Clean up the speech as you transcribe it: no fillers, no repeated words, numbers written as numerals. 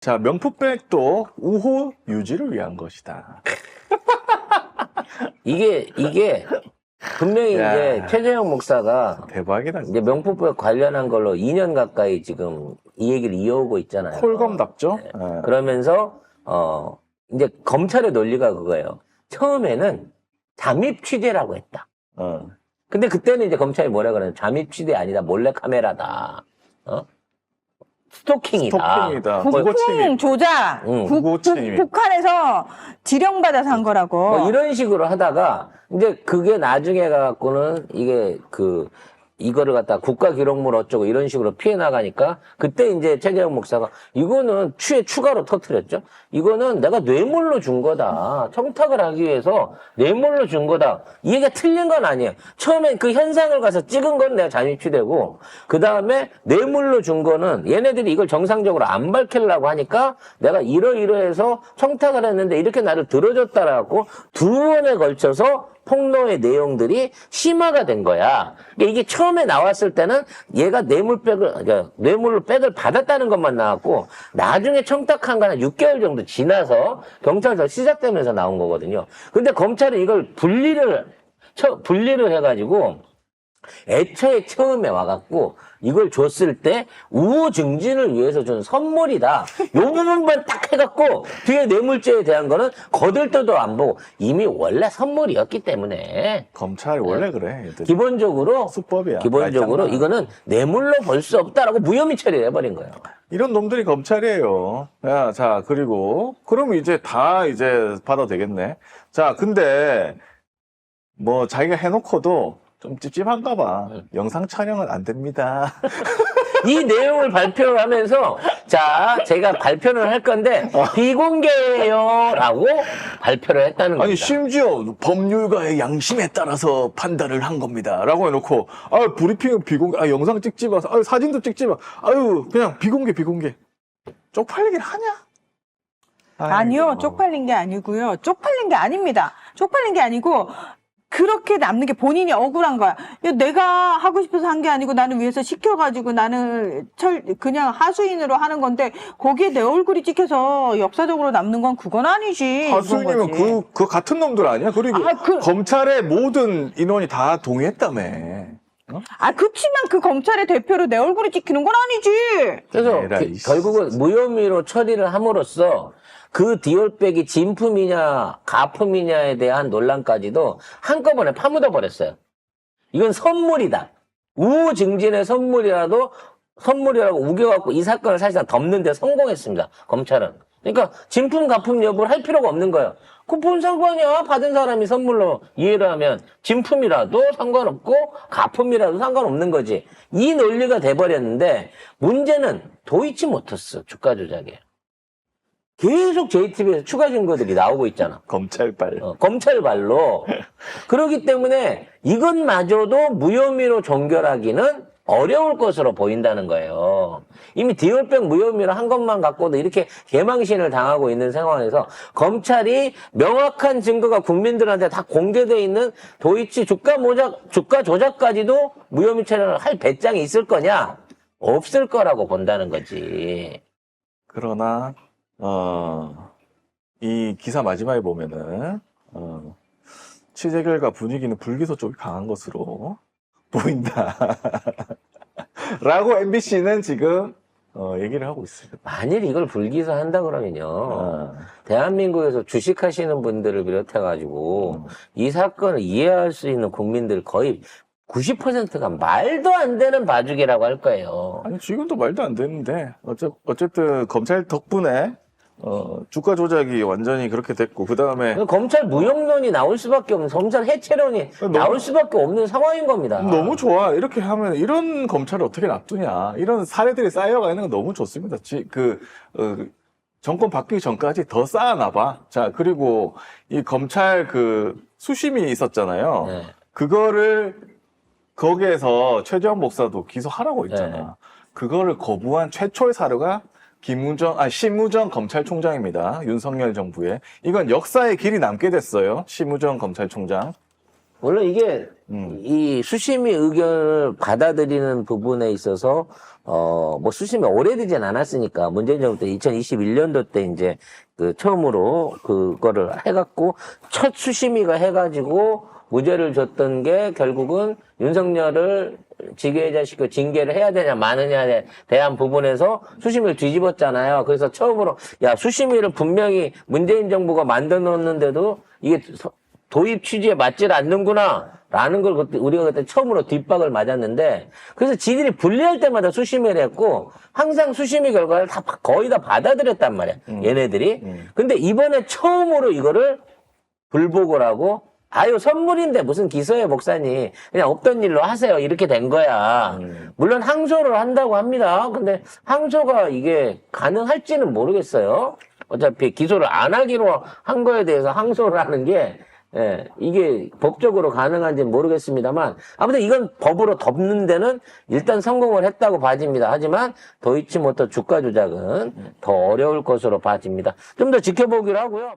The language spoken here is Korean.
자, 명품백도 우호 유지를 위한 것이다. 이게 분명히 야. 이제 최재형 목사가 대박이다. 이제 명품백 관련한 걸로 2년 가까이 지금 이 얘기를 이어오고 있잖아요. 콜검답죠? 네. 네. 그러면서 이제 검찰의 논리가 그거예요. 처음에는 잠입 취재라고 했다. 근데 그때는 이제 검찰이 뭐라 그러냐? 잠입 취재 아니다. 몰래 카메라다. 스토킹이다. 스토킹이다. 뭐, 국고침입. 북풍 조작. 국고침입. 북한에서 지령받아서 한 거라고. 뭐 이런 식으로 하다가 이제 그게 나중에 가갖고는 이거를 갖다 국가 기록물 어쩌고 이런 식으로 피해 나가니까 그때 이제 최재형 목사가 이거는 추가로 터뜨렸죠. 이거는 내가 뇌물로 준 거다. 청탁을 하기 위해서 뇌물로 준 거다. 이 얘기가 틀린 건 아니에요. 처음엔 그 현상을 가서 찍은 건 내가 잠입취되고 그 다음에 뇌물로 준 거는 얘네들이 이걸 정상적으로 안 밝히려고 하니까 내가 이러이러해서 청탁을 했는데 이렇게 나를 들어줬다라고 두 번에 걸쳐서 폭로의 내용들이 심화가 된 거야. 그러니까 이게 처음에 나왔을 때는 얘가 뇌물로 백을 받았다는 것만 나왔고 나중에 청탁한 거는 6개월 정도 지나서 경찰서 시작되면서 나온 거거든요. 근데 검찰은 이걸 분리를 해가지고 애초에 처음에 와갖고 이걸 줬을 때 우호 증진을 위해서 준 선물이다. 요 부분만 딱 해갖고 뒤에 뇌물죄에 대한 거는 거들떠도 안 보고 이미 원래 선물이었기 때문에 검찰이 원래 그래. 얘들. 기본적으로 수법이야. 기본적으로 알잖아. 이거는 뇌물로 볼 수 없다라고 무혐의 처리를 해버린 거예요. 이런 놈들이 검찰이에요. 야, 자, 그럼 이제 다 이제 받아도 되겠네. 자, 근데 뭐 자기가 해놓고도 좀 찝찝한가 봐. 영상 촬영은 안 됩니다. 이 내용을 발표하면서 자 제가 발표를 할 건데 비공개예요라고 발표를 했다는 겁니다. 아니, 심지어 법률가의 양심에 따라서 판단을 한 겁니다. 라고 해놓고, 브리핑은 비공개, 영상 찍지 마, 사진도 찍지 마, 그냥 비공개. 쪽팔리긴 하냐? 아니요, 아이고. 쪽팔린 게 아니고요. 쪽팔린 게 아닙니다. 쪽팔린 게 아니고, 그렇게 남는 게 본인이 억울한 거야. 야, 내가 하고 싶어서 한 게 아니고 나는 위에서 시켜가지고 나는 그냥 하수인으로 하는 건데, 거기에 내 얼굴이 찍혀서 역사적으로 남는 건 그건 아니지. 하수인이면 이건 거지. 그 같은 놈들 아니야? 그리고 검찰의 모든 인원이 다 동의했다며. 그치만 그 검찰의 대표로 내 얼굴이 찍히는 건 아니지. 그래서 에라이. 결국은 무혐의로 처리를 함으로써 그 디올백이 진품이냐 가품이냐에 대한 논란까지도 한꺼번에 파묻어 버렸어요. 이건 선물이다. 우호 증진의 선물이라고 우겨갖고 이 사건을 사실상 덮는 데 성공했습니다. 검찰은. 그러니까 진품 가품 여부를 할 필요가 없는 거예요. 그뭔 상관이야. 받은 사람이 선물로 이해를 하면 진품이라도 상관없고 가품이라도 상관없는 거지. 이 논리가 돼버렸는데 문제는 도이치모터스 주가 조작이에요. 계속 JTBC에서 추가 증거들이 나오고 있잖아. 검찰발. 검찰발로. 그렇기 때문에 이것마저도 무혐의로 종결하기는 어려울 것으로 보인다는 거예요. 이미 디올백 무혐의로 한 것만 갖고도 이렇게 개망신을 당하고 있는 상황에서 검찰이 명확한 증거가 국민들한테 다 공개되어 있는 도이치 주가 조작까지도 무혐의 처리를 할 배짱이 있을 거냐? 없을 거라고 본다는 거지. 그러나, 이 기사 마지막에 보면은, 취재 결과 분위기는 불기소 쪽이 강한 것으로 보인다. 라고 MBC는 지금, 얘기를 하고 있습니다. 만일 이걸 불기소한다 그러면요. 대한민국에서 주식하시는 분들을 비롯해가지고 이 사건을 이해할 수 있는 국민들 거의 90%가 말도 안 되는 봐주기라고 할 거예요. 아니, 지금도 말도 안 되는데, 어쨌든 검찰 덕분에, 주가 조작이 완전히 그렇게 됐고, 그 다음에, 검찰 무용론이 나올 수밖에 없는, 검찰 해체론이 나올 수밖에 없는 상황인 겁니다. 너무 좋아. 이렇게 하면, 이런 검찰을 어떻게 놔두냐. 이런 사례들이 쌓여가는 건 너무 좋습니다. 정권 바뀌기 전까지 더 쌓아놔봐. 자, 그리고 이 검찰 수심이 있었잖아요. 네. 거기에서 최재형 목사도 기소하라고 했잖아. 네. 그거를 거부한 최초의 사례가 심우정 검찰총장입니다. 윤석열 정부에. 이건 역사의 길이 남게 됐어요. 심우정 검찰총장. 물론 이게 이 수심이 의견을 받아들이는 부분에 있어서 뭐 수심이 오래되진 않았으니까 문재인 정부 때 2021년도 때 이제 그 처음으로 그거를 해갖고 첫 수심위가 해가지고 무죄를 줬던 게 결국은 윤석열을 직위해자시키고 징계를 해야 되냐 마느냐에 대한 부분에서 수심위를 뒤집었잖아요. 그래서 처음으로 야 수심위를 분명히 문재인 정부가 만들어 놓았는데도 이게 도입 취지에 맞질 않는구나 라는 걸 그때 우리가 그때 처음으로 뒷박을 맞았는데 그래서 지들이 분리할 때마다 수심위를 했고 항상 수심위 결과를 다 거의 다 받아들였단 말이야 얘네들이. 근데 이번에 처음으로 이거를 불복을 하고 아유 선물인데 무슨 기소해 목사님 그냥 없던 일로 하세요 이렇게 된 거야. 물론 항소를 한다고 합니다. 근데 항소가 이게 가능할지는 모르겠어요. 어차피 기소를 안 하기로 한 거에 대해서 항소를 하는 게 예, 이게 법적으로 가능한지는 모르겠습니다만 아무튼 이건 법으로 덮는 데는 일단 성공을 했다고 봐집니다. 하지만 도이치모터 주가 조작은 더 어려울 것으로 봐집니다. 좀 더 지켜보기로 하고요.